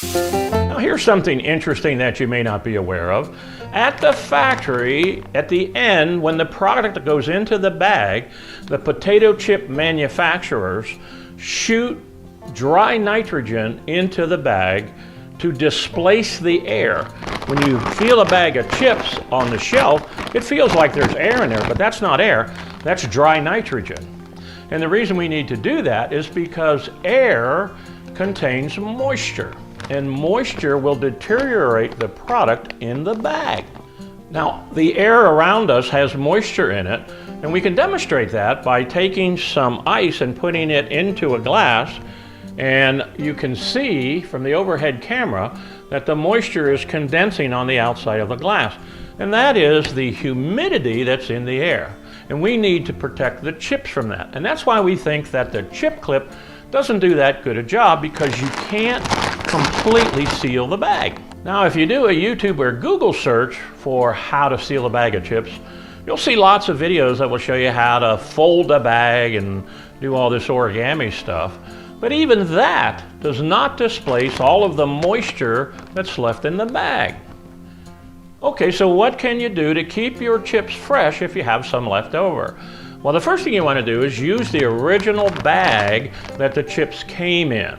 Now here's something interesting that you may not be aware of. At the factory, at the end, when the product goes into the bag, the potato chip manufacturers shoot dry nitrogen into the bag to displace the air. When you feel a bag of chips on the shelf, it feels like there's air in there, but that's not air, that's dry nitrogen. And the reason we need to do that is because air contains moisture, and moisture will deteriorate the product in the bag. Now, the air around us has moisture in it, and we can demonstrate that by taking some ice and putting it into a glass, and you can see from the overhead camera that the moisture is condensing on the outside of the glass. And that is the humidity that's in the air. And we need to protect the chips from that. And that's why we think that the chip clip doesn't do that good a job, because you can't completely seal the bag. Now, if you do a YouTube or Google search for how to seal a bag of chips, you'll see lots of videos that will show you how to fold a bag and do all this origami stuff. But even that does not displace all of the moisture that's left in the bag. Okay, so what can you do to keep your chips fresh if you have some left over? Well, the first thing you want to do is use the original bag that the chips came in.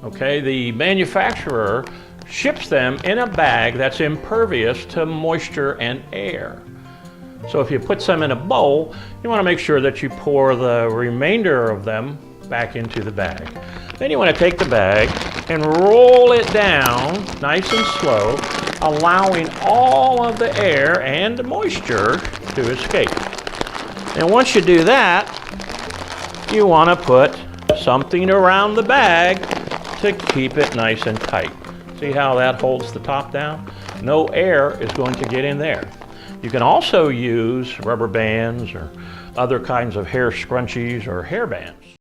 Okay, the manufacturer ships them in a bag that's impervious to moisture and air. So if you put some in a bowl, you want to make sure that you pour the remainder of them back into the bag. Then you want to take the bag and roll it down nice and slow, allowing all of the air and the moisture to escape. And once you do that, you want to put something around the bag to keep it nice and tight. See how that holds the top down? No air is going to get in there. You can also use rubber bands or other kinds of hair scrunchies or hair bands.